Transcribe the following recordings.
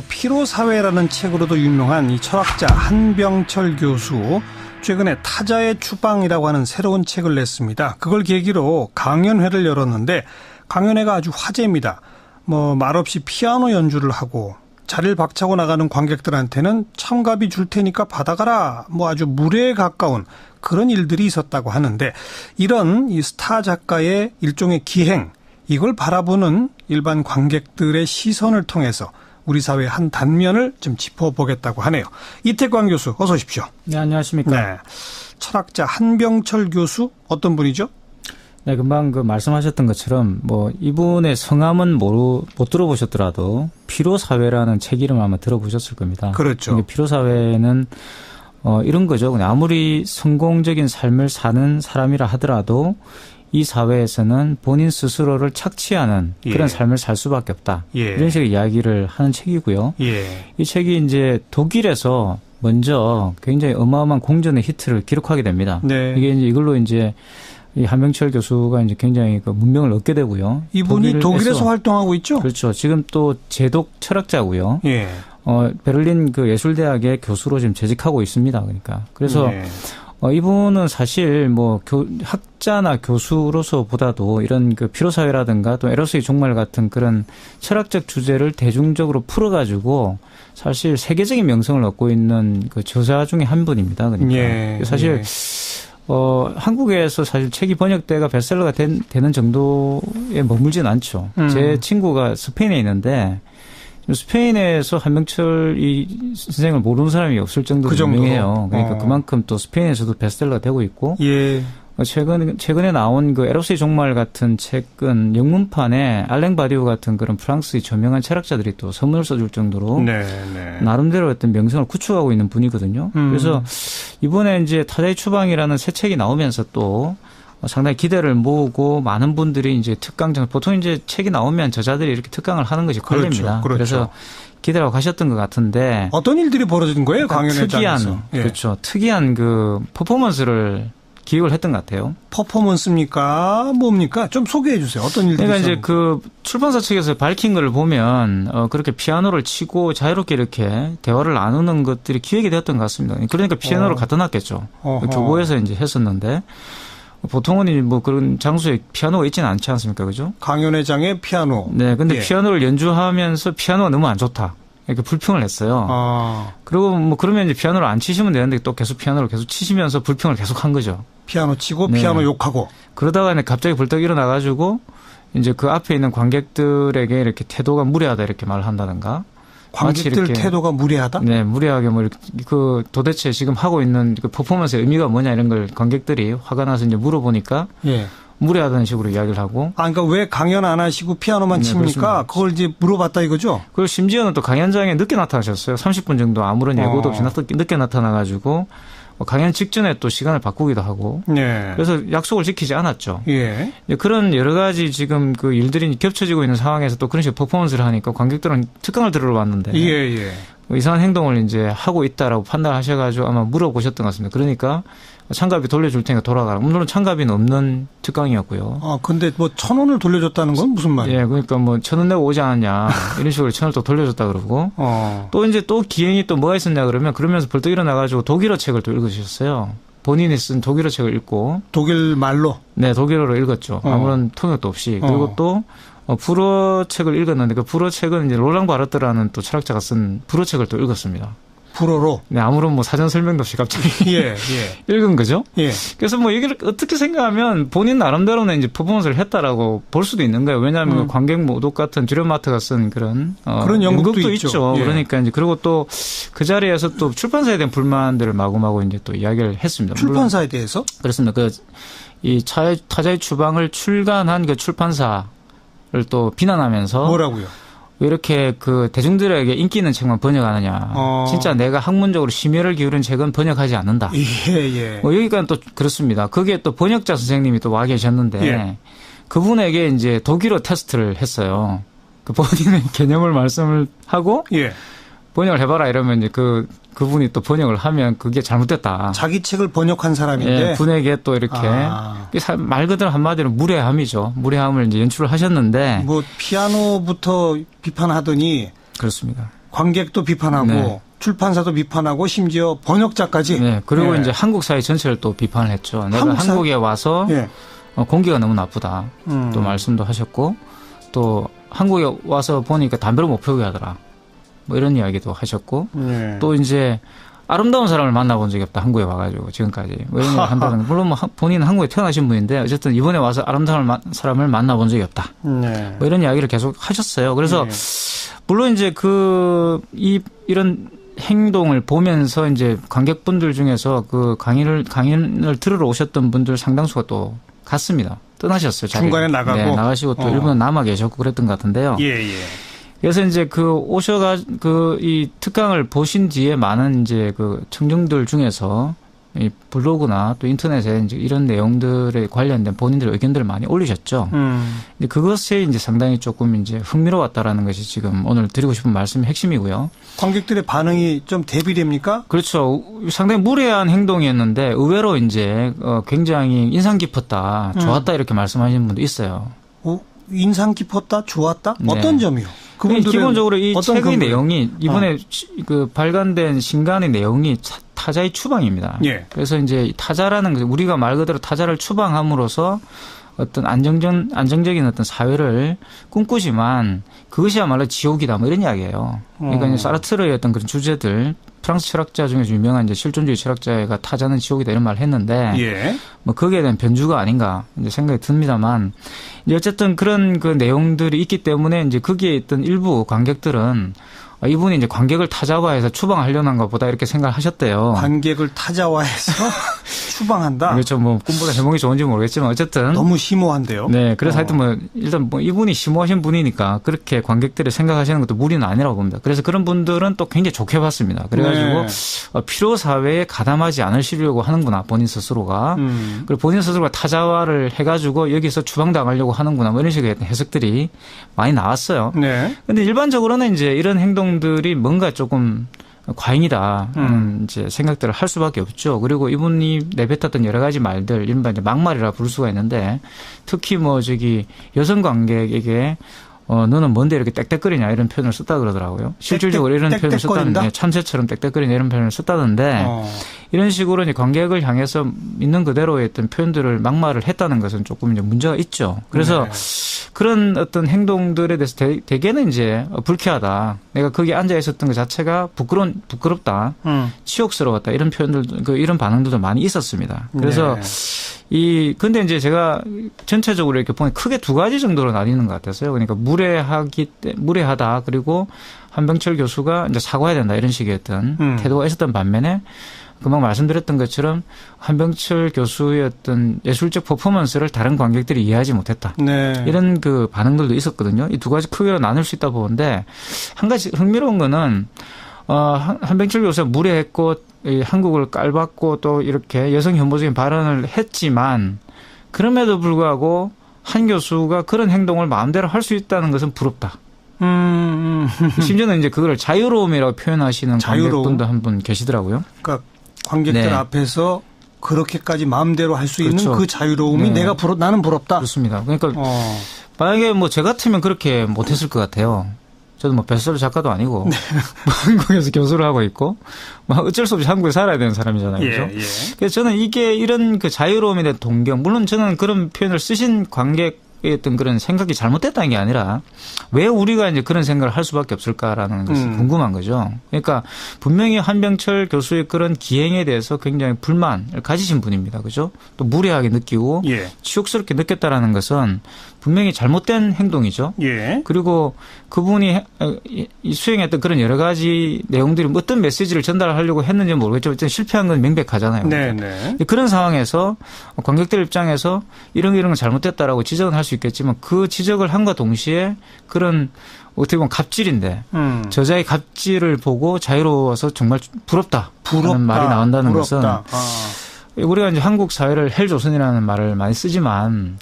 피로사회라는 책으로도 유명한 이 철학자 한병철 교수, 최근에 타자의 추방이라고 하는 새로운 책을 냈습니다. 그걸 계기로 강연회를 열었는데 강연회가 아주 화제입니다. 말없이 피아노 연주를 하고 자리를 박차고 나가는 관객들한테는 참가비 줄 테니까 받아가라, 아주 무례에 가까운 그런 일들이 있었다고 하는데, 이런 이 스타 작가의 일종의 기행, 이걸 바라보는 일반 관객들의 시선을 통해서 우리 사회의 한 단면을 좀 짚어보겠다고 하네요. 이태광 교수, 어서 오십시오. 네, 안녕하십니까. 네, 철학자 한병철 교수, 어떤 분이죠? 네, 금방 말씀하셨던 것처럼 이분의 성함은 못 들어보셨더라도 피로사회라는 책 이름 아마 들어보셨을 겁니다. 그렇죠. 피로사회는 이런 거죠. 그냥 아무리 성공적인 삶을 사는 사람이라 하더라도 이 사회에서는 본인 스스로를 착취하는 그런 삶을 살 수밖에 없다. 이런 식의 이야기를 하는 책이고요. 이 책이 이제 독일에서 먼저 굉장히 어마어마한 공전의 히트를 기록하게 됩니다. 네. 이게 이제 이걸로 이제 이 한병철 교수가 이제 굉장히 문명을 얻게 되고요. 이분이 독일에서 활동하고 있죠? 그렇죠. 지금 또 제독 철학자고요. 베를린 예술대학의 교수로 지금 재직하고 있습니다. 그래서 이분은 사실 학자나 교수로서보다도 이런 피로사회라든가 또 에로스의 종말 같은 그런 철학적 주제를 대중적으로 풀어가지고 사실 세계적인 명성을 얻고 있는 저자 중에 한 분입니다. 사실 한국에서 사실 책이 번역돼가 베스트셀러가 되는 정도에 머물진 않죠. 제 친구가 스페인에 있는데 스페인에서 한병철 이 선생을 모르는 사람이 없을 정도로 유명해요. 그러니까 그만큼 또 스페인에서도 베스트셀러가 되고 있고. 최근에 나온 에로스의 종말 같은 책은 영문판에 알랭 바디우 같은 그런 프랑스의 저명한 철학자들이 또 선물을 써줄 정도로 나름대로 어떤 명성을 구축하고 있는 분이거든요. 그래서 이번에 이제 타자의 추방이라는 새 책이 나오면서 또 상당히 기대를 모으고 많은 분들이 이제 특강장, 보통 이제 책이 나오면 저자들이 이렇게 특강을 하는 것이 관례입니다. 그래서 기대하고 가셨던 것 같은데 어떤 일들이 벌어진 거예요? 강연회장에서. 특이한 퍼포먼스를 기획을 했던 것 같아요. 퍼포먼스입니까? 뭡니까? 좀 소개해 주세요. 어떤 일들이 그러니까 이제 출판사 측에서 밝힌 걸 보면 그렇게 피아노를 치고 자유롭게 이렇게 대화를 나누는 것들이 기획이 되었던 것 같습니다. 그러니까 피아노를 갖다 놨겠죠. 교보에서 이제 했었는데 보통은 그런 장소에 피아노가 있지는 않지 않습니까? 그죠? 강연회장의 피아노. 네. 근데 피아노를 연주하면서 피아노가 너무 안 좋다. 이렇게 불평을 했어요. 그리고 그러면 이제 피아노를 안 치시면 되는데 또 계속 피아노를 계속 치시면서 불평을 계속 한 거죠. 피아노 치고 피아노 욕하고. 그러다가 갑자기 벌떡 일어나가지고 이제 그 앞에 있는 관객들에게 이렇게 태도가 무례하다 이렇게 말을 한다든가. 관객들 태도가 무례하다? 네, 무례하게 도대체 지금 하고 있는 퍼포먼스의 의미가 뭐냐 이런 걸 관객들이 화가 나서 이제 물어보니까 무례하다는 식으로 이야기를 하고. 그러니까 왜 강연 안 하시고 피아노만 칩니까? 그렇습니다. 그걸 이제 물어봤다 이거죠? 그리고 심지어는 또 강연장에 늦게 나타나셨어요. 30분 정도 아무런 예고도 없이 늦게 나타나가지고 강연 직전에 또 시간을 바꾸기도 하고. 그래서 약속을 지키지 않았죠. 그런 여러 가지 지금 일들이 겹쳐지고 있는 상황에서 또 그런 식으로 퍼포먼스를 하니까 관객들은 특강을 들으러 왔는데. 이상한 행동을 이제 하고 있다라고 판단하셔가지고 아마 물어보셨던 것 같습니다. 그러니까 참가비 돌려줄 테니까 돌아가라. 물론 참가비는 없는 특강이었고요. 근데 1,000원을 돌려줬다는 건 무슨 말이에요? 그러니까 1,000원 내고 오지 않았냐. 이런 식으로 1,000원을 또 돌려줬다 그러고. 또 이제 또 기행이 또 뭐가 있었냐 그러면서 벌떡 일어나가지고 독일어 책을 또 읽으셨어요. 본인이 쓴 독일어 책을 읽고. 독일 말로? 네, 독일어로 읽었죠. 아무런 통역도 없이. 그리고 또 불어 책을 읽었는데 그 불어 책은 이제 롤랑 바르트라는 또 철학자가 쓴 불어 책을 또 읽었습니다. 불어로? 네, 아무런 사전 설명도 없이 갑자기 읽은 거죠. 그래서 이걸 어떻게 생각하면 본인 나름대로는 이제 퍼포먼스를 했다라고 볼 수도 있는 거예요. 왜냐하면 관객 모독 같은 듀렌마트가 쓴 그런 연극도 있죠. 그러니까 이제 그리고 또 그 자리에서 또 출판사에 대한 불만들을 마구마구 이제 또 이야기를 했습니다. 출판사에 대해서? 그렇습니다. 이 타자의 추방을 출간한 그 출판사를 또 비난하면서 뭐라고요? 왜 이렇게 대중들에게 인기 있는 책만 번역하느냐. 진짜 내가 학문적으로 심혈을 기울인 책은 번역하지 않는다. 여기까지는 또 그렇습니다. 거기에 또 번역자 선생님이 또 와 계셨는데 그분에게 이제 독일어 테스트를 했어요. 본인의 개념을 말씀을 하고 번역을 해봐라 이러면 이제 그분이 또 번역을 하면 그게 잘못됐다. 자기 책을 번역한 사람인데. 분에게 또 이렇게 말 그대로 한마디로 무례함이죠. 무례함을 이제 연출을 하셨는데. 피아노부터 비판하더니. 그렇습니다. 관객도 비판하고 네. 출판사도 비판하고 심지어 번역자까지. 네. 그리고 네. 이제 한국 사회 전체를 또 비판을 했죠. 내가 한국에 와서 네. 공기가 너무 나쁘다. 또 말씀도 하셨고 또 한국에 와서 보니까 담배를 못 피우게 하더라. 뭐 이런 이야기도 하셨고 네. 또 이제 아름다운 사람을 만나본 적이 없다. 한국에 와가지고 지금까지. 뭐 이런 얘기 한다는 물론 뭐 본인은 한국에 태어나신 분인데 어쨌든 이번에 와서 아름다운 사람을 만나본 적이 없다. 네. 뭐 이런 이야기를 계속 하셨어요. 그래서 네. 물론 이제 이런 행동을 보면서 이제 관객분들 중에서 그 강연을 들으러 오셨던 분들 상당수가 또 갔습니다. 떠나셨어요. 중간에 나가고. 네, 나가시고 또 일본에 남아 계셨고 그랬던 것 같은데요. 예, 예. 그래서 이제 이 특강을 보신 뒤에 많은 이제 그 청중들 중에서 이 블로그나 또 인터넷에 이제 이런 내용들에 관련된 본인들의 의견들을 많이 올리셨죠. 근데 그것에 이제 상당히 조금 이제 흥미로웠다라는 것이 지금 오늘 드리고 싶은 말씀의 핵심이고요. 관객들의 반응이 좀 대비됩니까? 그렇죠. 상당히 무례한 행동이었는데 의외로 이제 굉장히 인상 깊었다, 좋았다 이렇게 말씀하시는 분도 있어요. 인상 깊었다, 좋았다? 네. 어떤 점이요? 기본적으로 이 책의 내용이 이번에 그 발간된 신간의 내용이 타자의 추방입니다. 예. 그래서 이제 타자라는 우리가 말 그대로 타자를 추방함으로써 어떤 안정적인 어떤 사회를 꿈꾸지만 그것이야말로 지옥이다 뭐 이런 이야기예요. 그러니까 이제 사르트르의 어떤 그런 주제들 프랑스 철학자 중에서 유명한 이제 실존주의 철학자가 타자는 지옥이다 이런 말을 했는데 예. 뭐 거기에 대한 변주가 아닌가 이제 생각이 듭니다만 이제 어쨌든 그런 그 내용들이 있기 때문에 이제 거기에 있던 일부 관객들은 이분이 이제 관객을 타자화해서 추방하려는 것보다 이렇게 생각하셨대요. 관객을 타자화해서 추방한다? 그렇죠. 뭐 꿈보다 제목이 좋은지 모르겠지만 어쨌든. 너무 심오한데요? 네. 그래서 하여튼 뭐 일단 뭐 이분이 심오하신 분이니까 그렇게 관객들이 생각하시는 것도 무리는 아니라고 봅니다. 그래서 그런 분들은 또 굉장히 좋게 봤습니다. 그래가지고 네. 필요사회에 가담하지 않으시려고 하는구나. 본인 스스로가. 그리고 본인 스스로가 타자화를 해가지고 여기서 추방당하려고 하는구나. 뭐 이런 식의 해석들이 많이 나왔어요. 네. 근데 일반적으로는 이제 이런 행동들이 뭔가 조금 과잉이다 이제 생각들을 할 수밖에 없죠. 그리고 이분이 내뱉었던 여러 가지 말들, 이른바 이제 막말이라 부를 수가 있는데, 특히 뭐 여성 관객에게 너는 뭔데 이렇게 땡땡거리냐 이런 표현을 썼다 그러더라고요. 실질적으로 이런 표현을 썼다는데, 참새처럼 땡땡거리냐 이런 표현을 썼다는데, 이런 식으로 이제 관객을 향해서 있는 그대로의 어떤 표현들을 막말을 했다는 것은 조금 이제 문제가 있죠. 그래서 그런 어떤 행동들에 대해서 대개는 이제 불쾌하다. 내가 거기 앉아 있었던 것 자체가 부끄럽다. 치욕스러웠다. 이런 표현들, 이런 반응들도 많이 있었습니다. 그래서 근데 이제 제가 전체적으로 이렇게 보면 크게 두 가지 정도로 나뉘는 것 같았어요. 그러니까 무례하다. 그리고 한병철 교수가 이제 사과해야 된다. 이런 식의 어떤 태도가 있었던 반면에 금방 말씀드렸던 것처럼 한병철 교수의 어떤 예술적 퍼포먼스를 다른 관객들이 이해하지 못했다. 네. 이런 그 반응들도 있었거든요. 이 두 가지 크기로 나눌 수 있다 보는데 한 가지 흥미로운 거는 한병철 교수가 무례했고 한국을 깔봤고 또 이렇게 여성 혐오적인 발언을 했지만 그럼에도 불구하고 한 교수가 그런 행동을 마음대로 할 수 있다는 것은 부럽다. 심지어는 이제 그걸 자유로움이라고 표현하시는 관객분도 한 분 계시더라고요. 그러니까 관객들 네. 앞에서 그렇게까지 마음대로 할 수 있는 그렇죠. 그 자유로움이 네. 나는 부럽다. 그렇습니다. 그러니까 만약에 뭐 저 같으면 그렇게 못했을 것 같아요. 저도 뭐 베스트셀러 작가도 아니고 네. 한국에서 교수를 하고 있고 뭐 어쩔 수 없이 한국에 살아야 되는 사람이잖아요. 그렇죠? 예, 예. 그래서 저는 이런 그 자유로움에 대한 동경, 물론 저는 그런 표현을 쓰신 어떤 그런 생각이 잘못됐다는 게 아니라 왜 우리가 이제 그런 생각을 할 수밖에 없을까라는 것이 궁금한 거죠. 그러니까 분명히 한병철 교수의 그런 기행에 대해서 굉장히 불만을 가지신 분입니다. 그죠? 또 무례하게 느끼고 예. 치욕스럽게 느꼈다라는 것은 분명히 잘못된 행동이죠. 예. 그리고 그분이 수행했던 그런 여러 가지 내용들이 어떤 메시지를 전달하려고 했는지 모르겠지만 일단 실패한 건 명백하잖아요. 네네. 그런 상황에서 관객들 입장에서 이런 건 잘못됐다라고 지적은 할 수 있겠지만 그 지적을 함과 동시에 그런 어떻게 보면 갑질인데 저자의 갑질을 보고 자유로워서 정말 부럽다. 하는 말이 나온다는 것은 우리가 이제 한국 사회를 헬조선이라는 말을 많이 쓰지만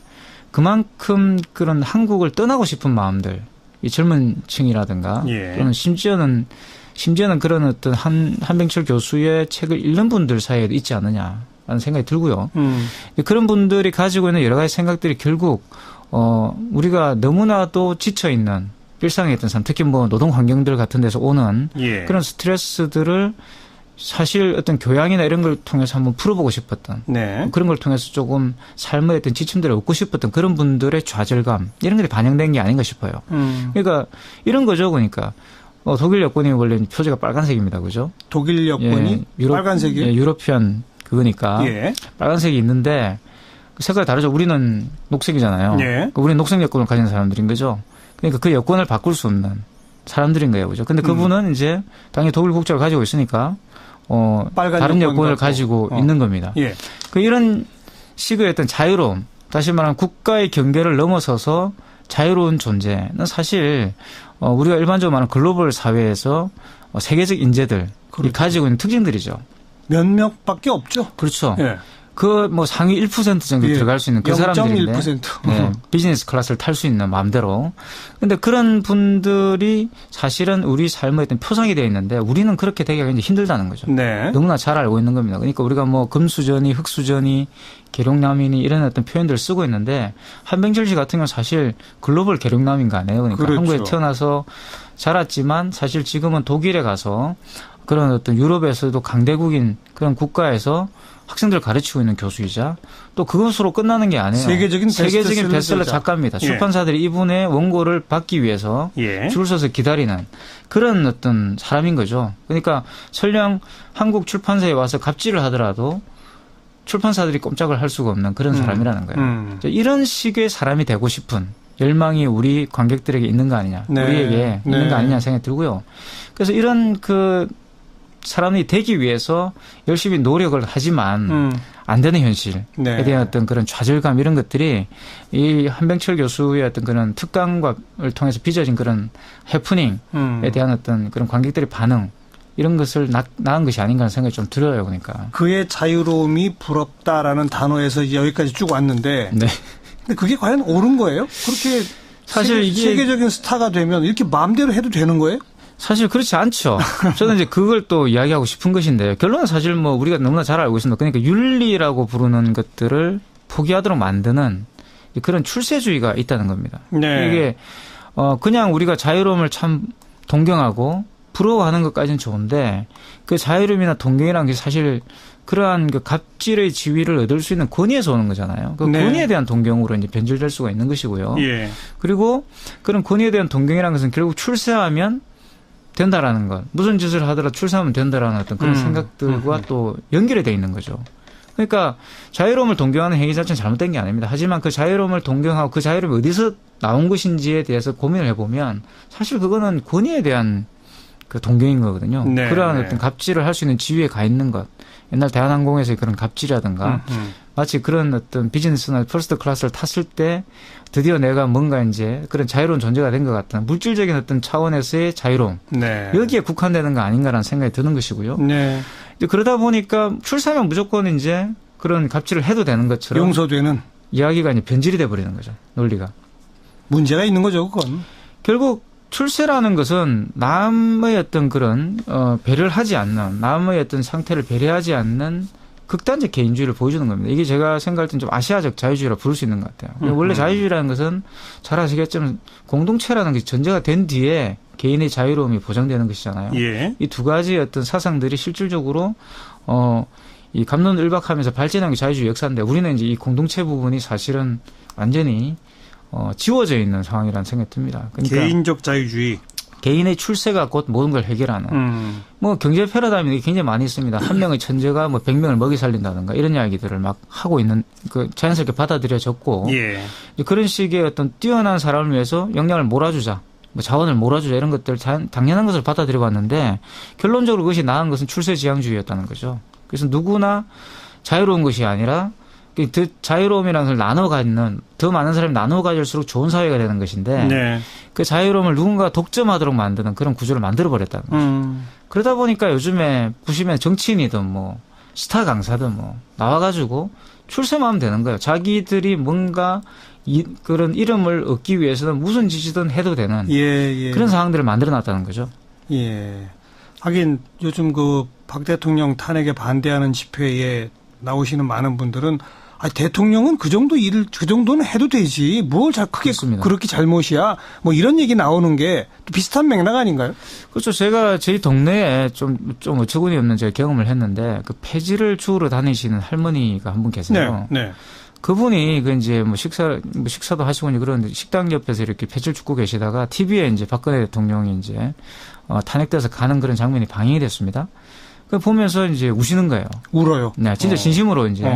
그만큼 그런 한국을 떠나고 싶은 마음들, 이 젊은 층이라든가 예. 또는 심지어는 그런 어떤 한병철 교수의 책을 읽는 분들 사이에도 있지 않느냐라는 생각이 들고요. 그런 분들이 가지고 있는 여러 가지 생각들이 결국 우리가 너무나도 지쳐 있는 일상에 있던 사람, 특히 뭐 노동 환경들 같은 데서 오는 예. 그런 스트레스들을 사실 어떤 교양이나 이런 걸 통해서 한번 풀어보고 싶었던 네. 그런 걸 통해서 조금 삶의 어떤 지침들을 얻고 싶었던 그런 분들의 좌절감 이런 것이 반영된 게 아닌가 싶어요. 그러니까 이런 거죠. 그러니까 독일 여권이 원래 표지가 빨간색입니다. 그죠? 독일 여권이 빨간색이요? 예, 유러피안 그거니까 예. 빨간색이 있는데 색깔이 다르죠. 우리는 녹색이잖아요. 예. 그러니까 우리는 녹색 여권을 가진 사람들인 거죠. 그러니까 그 여권을 바꿀 수 없는 사람들인 거예요. 그죠? 근데 그분은 이제 당연히 독일 국적을 가지고 있으니까 다른 여권을 가지고 있는 겁니다. 예. 그 이런 식의 어떤 자유로움, 다시 말하면 국가의 경계를 넘어서서 자유로운 존재는 사실 우리가 일반적으로 말하는 글로벌 사회에서 세계적 인재들이 그렇죠. 가지고 있는 특징들이죠. 몇 명밖에 없죠. 그렇죠. 예. 그 뭐 상위 1% 정도 예. 들어갈 수 있는 그 사람들인데 0.1%. 네, 비즈니스 클래스를 탈 수 있는 마음대로. 근데 그런 분들이 사실은 우리 삶의 어떤 표상이 되어 있는데 우리는 그렇게 되기가 굉장히 힘들다는 거죠. 네. 너무나 잘 알고 있는 겁니다. 그러니까 우리가 뭐 금수저니 흑수저니 계룡남이니 이런 어떤 표현들을 쓰고 있는데 한병철 씨 같은 경우는 사실 글로벌 계룡남인 거 아니에요. 그러니까 그렇죠. 한국에 태어나서 자랐지만 사실 지금은 독일에 가서 그런 어떤 유럽에서도 강대국인 그런 국가에서 학생들을 가르치고 있는 교수이자 또 그것으로 끝나는 게 아니에요. 세계적인 베스트셀러 작가입니다. 예. 출판사들이 이분의 원고를 받기 위해서 예. 줄 서서 기다리는 그런 어떤 사람인 거죠. 그러니까 설령 한국 출판사에 와서 갑질을 하더라도 출판사들이 꼼짝을 할 수가 없는 그런 사람이라는 거예요. 이런 식의 사람이 되고 싶은 열망이 우리 관객들에게 있는 거 아니냐. 네. 우리에게 있는 거 아니냐 생각이 들고요. 그래서 이런 그 사람이 되기 위해서 열심히 노력을 하지만 안 되는 현실에 네. 대한 어떤 그런 좌절감 이런 것들이 이 한병철 교수의 어떤 그런 특강을 통해서 빚어진 그런 해프닝에 대한 어떤 그런 관객들의 반응 이런 것을 낳은 것이 아닌가 하는 생각이 좀 들어요. 그러니까. 그의 자유로움이 부럽다라는 단어에서 여기까지 쭉 왔는데 네. 근데 그게 과연 옳은 거예요? 그렇게 사실 이게 세계적인 스타가 되면 이렇게 마음대로 해도 되는 거예요? 사실 그렇지 않죠. 저는 이제 그걸 또 이야기하고 싶은 것인데 결론은 사실 뭐 우리가 너무나 잘 알고 있습니다. 그러니까 윤리라고 부르는 것들을 포기하도록 만드는 그런 출세주의가 있다는 겁니다. 네. 이게 그냥 우리가 자유로움을 참 동경하고 부러워하는 것까지는 좋은데 그 자유로움이나 동경이라는 게 사실 그러한 그 갑질의 지위를 얻을 수 있는 권위에서 오는 거잖아요. 그 네. 권위에 대한 동경으로 이제 변질될 수가 있는 것이고요. 예. 그리고 그런 권위에 대한 동경이라는 것은 결국 출세하면 된다라는 것. 무슨 짓을 하더라도 출세하면 된다라는 어떤 그런 생각들과 또 연결이 돼 있는 거죠. 그러니까 자유로움을 동경하는 행위 자체는 잘못된 게 아닙니다. 하지만 그 자유로움을 동경하고 그 자유로움이 어디서 나온 것인지에 대해서 고민을 해보면 사실 그거는 권위에 대한 그 동경인 거거든요. 네. 그러한 어떤 갑질을 할 수 있는 지위에 가 있는 것. 옛날 대한항공에서의 그런 갑질이라든가 마치 그런 어떤 비즈니스나 퍼스트 클래스를 탔을 때 드디어 내가 뭔가 이제 그런 자유로운 존재가 된 것 같은 물질적인 어떤 차원에서의 자유로움. 네. 여기에 국한되는 거 아닌가라는 생각이 드는 것이고요. 네. 이제 그러다 보니까 출세하면 무조건 이제 그런 갑질을 해도 되는 것처럼 용서되는 이야기가 이제 변질이 돼 버리는 거죠. 논리가. 문제가 있는 거죠, 그건. 결국 출세라는 것은 남의 어떤 그런 배려를 하지 않는 남의 어떤 상태를 배려하지 않는 극단적 개인주의를 보여주는 겁니다. 이게 제가 생각할 땐 좀 아시아적 자유주의라 부를 수 있는 것 같아요. 원래 자유주의라는 것은 잘 아시겠지만 공동체라는 것이 전제가 된 뒤에 개인의 자유로움이 보장되는 것이잖아요. 예. 이 두 가지 어떤 사상들이 실질적으로 이 갑론을박하면서 발전한 게 자유주의 역사인데 우리는 이제 이 공동체 부분이 사실은 완전히 지워져 있는 상황이라는 생각이 듭니다. 그러니까 개인적 자유주의. 개인의 출세가 곧 모든 걸 해결하는. 뭐 경제 패러다임이 굉장히 많이 있습니다. 한 명의 천재가 뭐 100명을 먹이 살린다든가 이런 이야기들을 막 하고 있는 그 자연스럽게 받아들여졌고 예. 그런 식의 어떤 뛰어난 사람을 위해서 역량을 몰아주자. 뭐 자원을 몰아주자 이런 것들 당연한 것을 받아들여 왔는데 결론적으로 그것이 나은 것은 출세지향주의였다는 거죠. 그래서 누구나 자유로운 것이 아니라 그 자유로움이라는 걸 나눠 갖는 더 많은 사람이 나눠 가질수록 좋은 사회가 되는 것인데 네. 그 자유로움을 누군가 독점하도록 만드는 그런 구조를 만들어 버렸다는 거죠. 그러다 보니까 요즘에 보시면 정치인이든 뭐 스타 강사든 뭐 나와가지고 출세만 하면 되는 거예요. 자기들이 뭔가 그런 이름을 얻기 위해서는 무슨 짓이든 해도 되는 그런 상황들을 만들어 놨다는 거죠. 예. 하긴 요즘 그 박 대통령 탄핵에 반대하는 집회에 나오시는 많은 분들은 대통령은 그 정도 일을 그 정도는 해도 되지. 뭘 크게 그렇습니다. 그렇게 잘못이야. 뭐 이런 얘기 나오는 게 또 비슷한 맥락 아닌가요? 그렇죠. 제가 저희 동네에 좀 어처구니 없는 제가 경험을 했는데 그 폐지를 주우러 다니시는 할머니가 한 분 계세요. 네. 네. 그분이 그 이제 식사도 하시고 그러는데 식당 옆에서 이렇게 폐지를 줍고 계시다가 TV에 이제 박근혜 대통령이 이제 탄핵돼서 가는 그런 장면이 방영이 됐습니다. 그 보면서 이제 우시는 거예요. 울어요. 네, 진짜 진심으로 이제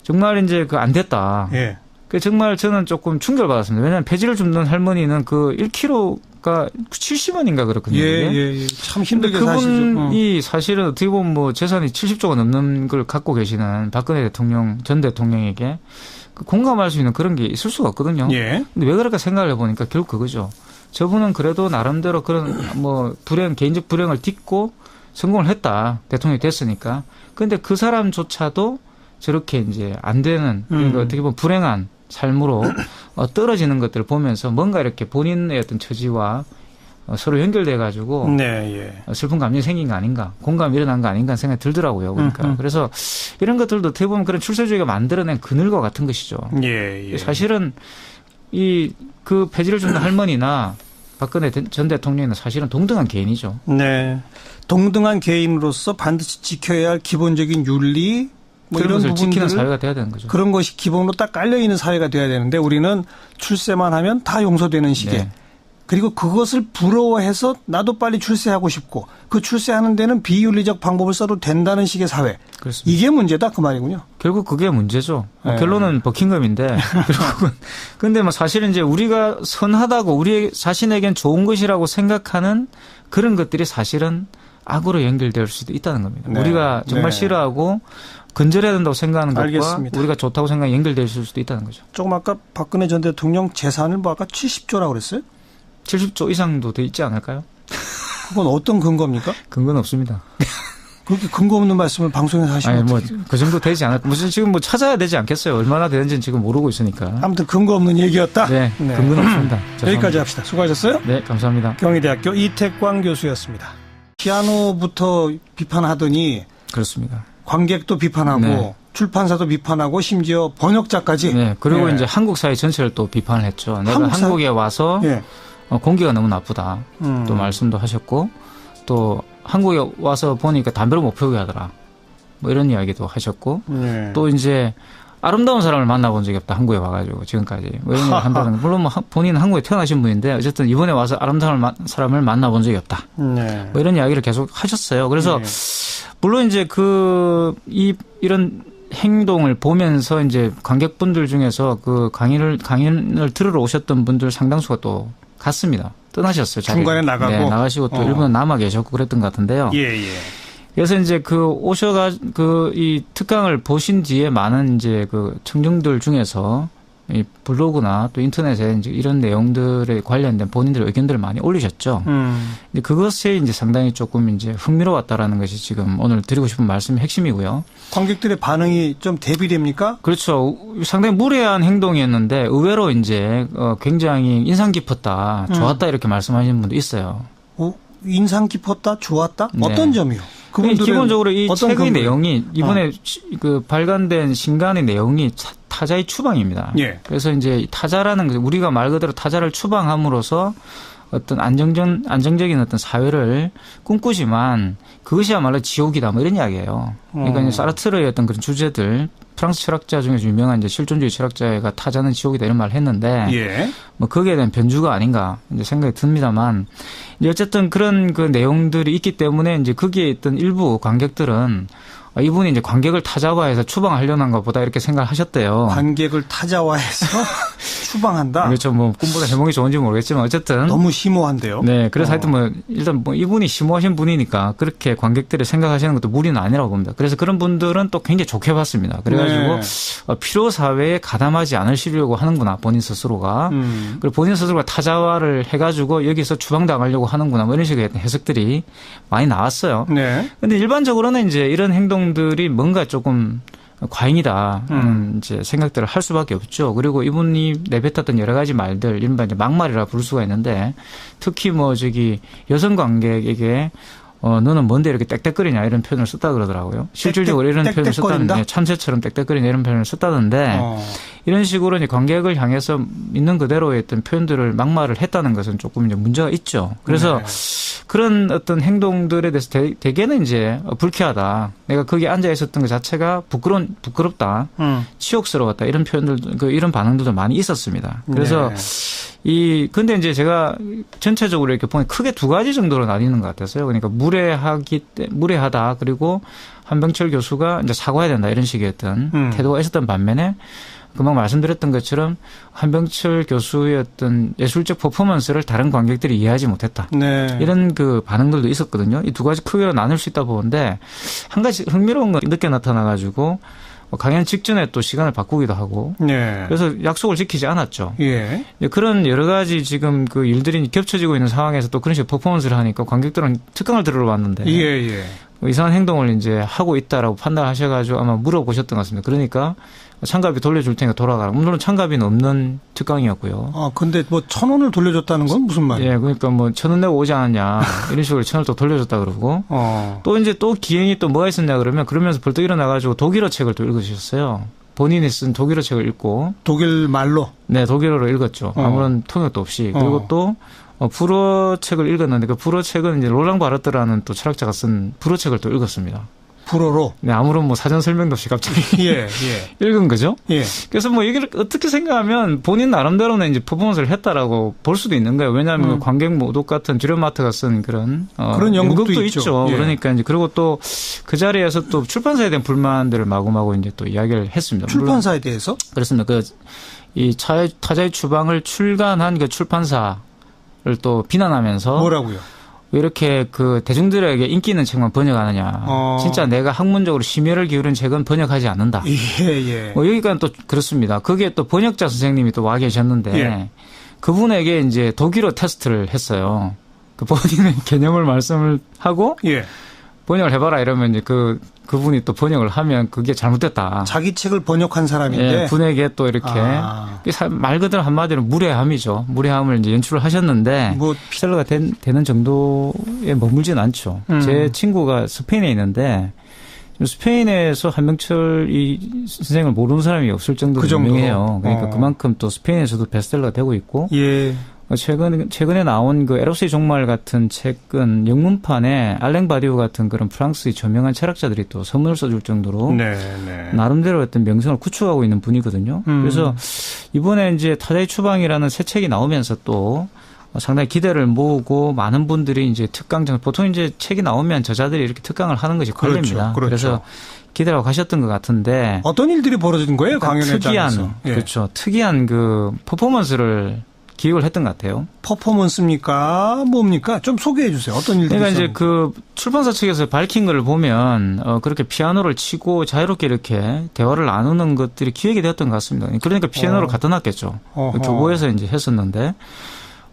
정말 이제 그 안 됐다. 예. 그 정말 저는 조금 충격을 받았습니다. 왜냐하면 폐지를 줍는 할머니는 그 1kg가 70원인가 그렇거든요. 예. 참 힘들게 그분이 사실은 어떻게 보면 뭐 재산이 70조가 넘는 걸 갖고 계시는 박근혜 대통령, 전 대통령에게 공감할 수 있는 그런 게 있을 수가 없거든요. 예. 근데 왜 그럴까 생각을 해보니까 결국 그거죠. 저분은 그래도 나름대로 그런 뭐 개인적 불행을 딛고 성공을 했다. 대통령이 됐으니까. 그런데 그 사람조차도 저렇게 이제 안 되는, 그러니까 어떻게 보면 불행한 삶으로 떨어지는 것들을 보면서 뭔가 이렇게 본인의 어떤 처지와 서로 연결돼 가지고 슬픈 감정이 생긴 거 아닌가, 공감이 일어난 거 아닌가 생각이 들더라고요. 그러니까 그래서 이런 것들도 어떻게 보면 그런 출세주의가 만들어낸 그늘과 같은 것이죠. 사실은 그 폐지를 줍는 할머니나 박근혜 전 대통령은 사실은 동등한 개인이죠. 네, 동등한 개인으로서 반드시 지켜야 할 기본적인 윤리. 뭐 이런 것을 지키는 사회가 돼야 되는 거죠. 그런 것이 기본으로 딱 깔려있는 사회가 돼야 되는데 우리는 출세만 하면 다 용서되는 시기에. 네. 그리고 그것을 부러워해서 나도 빨리 출세하고 싶고 그 출세하는 데는 비윤리적 방법을 써도 된다는 식의 사회. 그렇습니다. 이게 문제다 그 말이군요. 결국 그게 문제죠. 네. 결론은 버킹엄인데 결국은 근데 뭐 사실은 이제 우리가 선하다고 우리 자신에겐 좋은 것이라고 생각하는 그런 것들이 사실은 악으로 연결될 수도 있다는 겁니다. 네. 우리가 정말 싫어하고 건절해야 된다고 생각하는 것과 알겠습니다. 우리가 좋다고 생각이 연결될 수도 있다는 거죠. 조금 아까 박근혜 전 대통령 재산을 뭐 아까 70조라고 그랬어요? 70조 이상도 돼 있지 않을까요? 그건 어떤 근거입니까? 근거는 없습니다. 그렇게 근거 없는 말씀을 방송에서 하시면 뭐 그 정도 되지 않을까? 무슨 지금 뭐 찾아야 되지 않겠어요? 얼마나 되는지는 지금 모르고 있으니까. 아무튼 근거 없는 얘기였다. 네, 근거는 없습니다. 여기까지 합시다. 수고하셨어요. 네, 감사합니다. 경희대학교 이택광 교수였습니다. 피아노부터 비판하더니 그렇습니다. 관객도 비판하고 출판사도 비판하고 심지어 번역자까지. 네, 그리고 이제 한국 사회 전체를 또 비판을 했죠. 내가 한국에 와서 공기가 너무 나쁘다. 또 말씀도 하셨고 또 한국에 와서 보니까 담배를 못 피우게 하더라. 뭐 이런 이야기도 하셨고 또 이제 아름다운 사람을 만나본 적이 없다. 한국에 와가지고 지금까지. 뭐 이런 얘기 한다는 건 물론 뭐 본인은 한국에 태어나신 분인데 어쨌든 이번에 와서 아름다운 사람을 만나본 적이 없다. 뭐 이런 이야기를 계속 하셨어요. 그래서 물론 이제 이런 행동을 보면서 이제 관객분들 중에서 그 강연을 들으러 오셨던 분들 상당수가 또 갔습니다. 떠나셨어요. 중간에 나가고. 네, 나가시고 또 일본에 남아 계셨고 그랬던 것 같은데요. 그래서 이제 이 특강을 보신 뒤에 많은 이제 그 청중들 중에서 이 블로그나 또 인터넷에 이제 이런 내용들에 관련된 본인들의 의견들을 많이 올리셨죠. 근데 그것에 이제 상당히 조금 이제 흥미로웠다라는 것이 지금 오늘 드리고 싶은 말씀의 핵심이고요. 관객들의 반응이 좀 대비됩니까? 그렇죠. 상당히 무례한 행동이었는데 의외로 이제 굉장히 인상 깊었다, 좋았다 이렇게 말씀하시는 분도 있어요. 인상 깊었다, 좋았다? 네. 어떤 점이요? 기본적으로 이 책의 내용이 이번에 그 발간된 신간의 내용이 타자의 추방입니다. 그래서 이제 타자라는 우리가 말 그대로 타자를 추방함으로써 어떤 안정적인 어떤 사회를 꿈꾸지만 그것이야말로 지옥이다 뭐 이런 이야기예요. 그러니까 이제 사르트르의 어떤 그런 주제들 프랑스 철학자 중에서 유명한 이제 실존주의 철학자가 타자는 지옥이다 이런 말을 했는데 뭐 거기에 대한 변주가 아닌가 이제 생각이 듭니다만 이제 어쨌든 그런 그 내용들이 있기 때문에 이제 거기에 있던 일부 관객들은 이분이 이제 관객을 타자화해서 추방하려는 것보다 이렇게 생각하셨대요. 관객을 타자화해서 추방한다. 그렇죠. 뭐 꿈보다 해몽이 좋은지 모르겠지만 어쨌든 너무 심오한데요. 네, 그래서 하여튼 뭐 일단 뭐 이분이 심오하신 분이니까 그렇게 관객들이 생각하시는 것도 무리는 아니라고 봅니다. 그래서 그런 분들은 또 굉장히 좋게 봤습니다. 그래가지고 필요 사회에 가담하지 않으시려고 하는구나 본인 스스로가. 그리고 본인 스스로가 타자화를 해가지고 여기서 추방당하려고 하는구나 뭐 이런 식의 해석들이 많이 나왔어요. 그런데 일반적으로는 이제 이런 행동들이 뭔가 조금 과잉이다 이제 생각들을 할 수밖에 없죠. 그리고 이분이 내뱉었던 여러 가지 말들, 이른바 이제 막말이라 부를 수가 있는데 특히 뭐 여성 관객에게 너는 뭔데 이렇게 땡땡거리냐 이런 표현을 썼다 그러더라고요. 실질적으로 이런 표현을 썼다는데 참새처럼 땡땡거리냐 이런 표현을 썼다는데 이런 식으로 이제 관객을 향해서 있는 그대로의 어떤 표현들을 막말을 했다는 것은 조금 이제 문제가 있죠. 그래서 그런 어떤 행동들에 대해서 대개는 이제 불쾌하다. 내가 거기 앉아 있었던 것 자체가 부끄럽다. 치욕스러웠다. 이런 표현들, 이런 반응들도 많이 있었습니다. 그래서 근데 이제 제가 전체적으로 이렇게 보면 크게 두 가지 정도로 나뉘는 것 같았어요. 그러니까 무례하다. 그리고 한병철 교수가 이제 사과해야 된다. 이런 식의 어떤 태도가 있었던 반면에 금방 말씀드렸던 것처럼 한병철 교수의 어떤 예술적 퍼포먼스를 다른 관객들이 이해하지 못했다. 네. 이런 그 반응들도 있었거든요. 이 두 가지 크기로 나눌 수 있다 보는데 한 가지 흥미로운 건 늦게 나타나가지고 강연 직전에 또 시간을 바꾸기도 하고 네. 그래서 약속을 지키지 않았죠. 예. 그런 여러 가지 지금 그 일들이 겹쳐지고 있는 상황에서 또 그런 식으로 퍼포먼스를 하니까 관객들은 특강을 들으러 왔는데 예. 이상한 행동을 이제 하고 있다라고 판단하셔가지고 아마 물어보셨던 것 같습니다. 그러니까 참가비 돌려줄 테니까 돌아가라. 물론 참가비는 없는 특강이었고요. 아, 근데 뭐 1,000원을 돌려줬다는 건 무슨 말이에요? 예, 그러니까 뭐 1,000원 내고 오지 않았냐. 이런 식으로 1,000원을 또 돌려줬다 그러고. 또 이제 또 기행이 또 뭐가 있었냐 그러면서 벌떡 일어나가지고 독일어 책을 또 읽으셨어요. 본인이 쓴 독일어 책을 읽고. 독일 말로? 네, 독일어로 읽었죠. 아무런 통역도 없이. 그리고 또 불어 책을 읽었는데 그 불어 책은 이제 롤랑 바르트라는 또 철학자가 쓴 불어 책을 또 읽었습니다. 불어로? 네, 아무런 뭐 사전 설명도 없이 갑자기 읽은 거죠. 예. 그래서 뭐 얘기를 어떻게 생각하면 본인 나름대로는 이제 퍼포먼스를 했다라고 볼 수도 있는 거예요. 왜냐하면 관객 모독 같은 듀런마트가 쓴 그런 연극도 있죠. 예. 그러니까 이제 그리고 또 그 자리에서 또 출판사에 대한 불만들을 마구마구 이제 또 이야기를 했습니다. 출판사에 대해서? 그렇습니다. 이 타자의 추방을 출간한 그 출판사를 또 비난하면서 뭐라고요? 왜 이렇게 그 대중들에게 인기 있는 책만 번역하느냐. 진짜 내가 학문적으로 심혈을 기울인 책은 번역하지 않는다. 예. 뭐 여기까지는 또 그렇습니다. 거기에 또 번역자 선생님이 또 와 계셨는데 그분에게 이제 독일어 테스트를 했어요. 그 본인의 개념을 말씀을 하고 번역을 해봐라 이러면 이제 그분이 또 번역을 하면 그게 잘못됐다. 자기 책을 번역한 사람인데. 분에게 또 이렇게 말 그대로 한마디로 무례함이죠. 무례함을 이제 연출을 하셨는데 뭐 셀러가 되는 정도에 머물진 않죠. 제 친구가 스페인에 있는데 스페인에서 한병철 이 선생을 모르는 사람이 없을 정도로 유명해요. 그러니까 그만큼 또 스페인에서도 베스트셀러가 되고 있고. 예. 최근에 나온 그 에로스의 종말 같은 책은 영문판에 알랭 바디우 같은 그런 프랑스의 저명한 철학자들이 또 선물을 써줄 정도로 나름대로 어떤 명성을 구축하고 있는 분이거든요. 그래서 이번에 이제 타자의 추방이라는 새 책이 나오면서 또 상당히 기대를 모으고 많은 분들이 이제 특강장 보통 이제 책이 나오면 저자들이 이렇게 특강을 하는 것이 관례입니다. 그렇죠. 그래서 기대하고 가셨던 것 같은데 어떤 일들이 벌어진 거예요? 강연 현장에서. 그렇죠. 특이한 그 퍼포먼스를 기획을 했던 것 같아요. 퍼포먼스입니까? 뭡니까? 좀 소개해 주세요. 어떤 일들이 그러니까 이제 그 출판사 측에서 밝힌 걸 보면 그렇게 피아노를 치고 자유롭게 이렇게 대화를 나누는 것들이 기획이 되었던 것 같습니다. 그러니까 피아노를 갖다 놨겠죠. 교보에서 이제 했었는데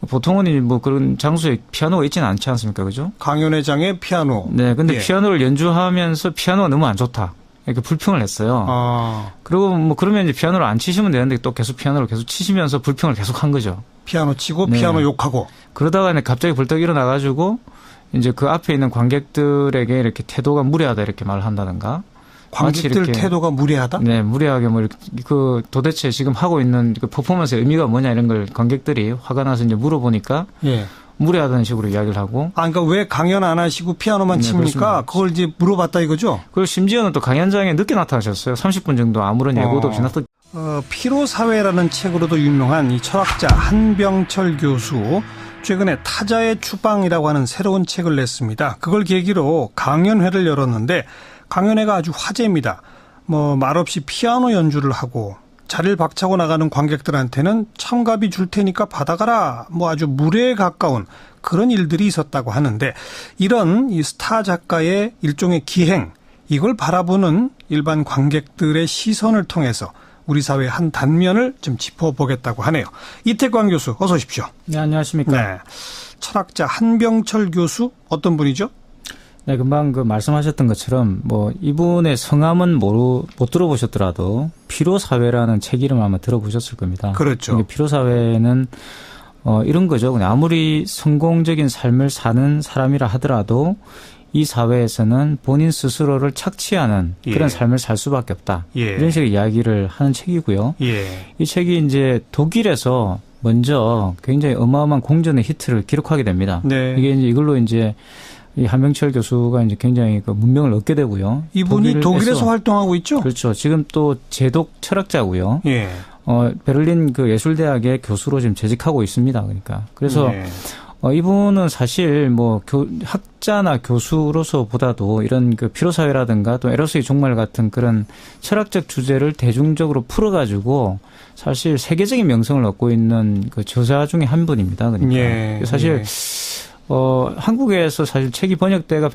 보통은 뭐 그런 장소에 피아노가 있지는 않지 않습니까? 그죠? 강연회장에 피아노. 네. 근데 피아노를 연주하면서 피아노가 너무 안 좋다. 이렇게 불평을 했어요. 그리고 뭐 그러면 이제 피아노를 안 치시면 되는데 또 계속 피아노를 계속 치시면서 불평을 계속 한 거죠. 피아노 치고 피아노 욕하고. 그러다가 갑자기 벌떡 일어나가지고 이제 그 앞에 있는 관객들에게 이렇게 태도가 무례하다 이렇게 말을 한다든가. 관객들 태도가 무례하다? 네, 무례하게 뭐 이렇게 그 도대체 지금 하고 있는 그 퍼포먼스의 의미가 뭐냐 이런 걸 관객들이 화가 나서 이제 물어보니까. 무례하다는 식으로 이야기를 하고. 그러니까 왜 강연 안 하시고 피아노만 칩니까? 그렇습니다. 그걸 이제 물어봤다 이거죠? 그리고 심지어는 또 강연장에 늦게 나타나셨어요. 30분 정도 아무런 예고도 없이 피로사회라는 책으로도 유명한 이 철학자 한병철 교수 최근에 타자의 추방이라고 하는 새로운 책을 냈습니다. 그걸 계기로 강연회를 열었는데 강연회가 아주 화제입니다. 뭐 말없이 피아노 연주를 하고 자리를 박차고 나가는 관객들한테는 참가비 줄 테니까 받아가라. 뭐 아주 무례에 가까운 그런 일들이 있었다고 하는데 이런 이 스타 작가의 일종의 기행 이걸 바라보는 일반 관객들의 시선을 통해서 우리 사회의 한 단면을 좀 짚어보겠다고 하네요. 이태광 교수 어서 오십시오. 네, 안녕하십니까. 네, 철학자 한병철 교수 어떤 분이죠? 네, 금방 그 말씀하셨던 것처럼 뭐 이분의 성함은 못 들어보셨더라도 피로사회라는 책 이름 아마 들어보셨을 겁니다. 그렇죠. 피로사회는 이런 거죠. 그냥 아무리 성공적인 삶을 사는 사람이라 하더라도 이 사회에서는 본인 스스로를 착취하는 그런 예. 삶을 살 수밖에 없다. 예. 이런 식의 이야기를 하는 책이고요. 예. 이 책이 이제 독일에서 먼저 굉장히 어마어마한 공전의 히트를 기록하게 됩니다. 네. 이게 이제 이걸로 이제 이 한병철 교수가 이제 굉장히 그 문명을 얻게 되고요. 이분이 독일에서 활동하고 있죠? 그렇죠. 지금 또 제독 철학자고요. 예. 베를린 그 예술대학의 교수로 지금 재직하고 있습니다. 그러니까. 그래서 예. 이분은 사실 뭐 학자나 교수로서보다도 이런 그 피로사회라든가 또 에로스의 종말 같은 그런 철학적 주제를 대중적으로 풀어가지고 사실 세계적인 명성을 얻고 있는 그 저자 중에 한 분입니다. 그러니까 예. 사실 예. 한국에서 사실 책이 번역돼가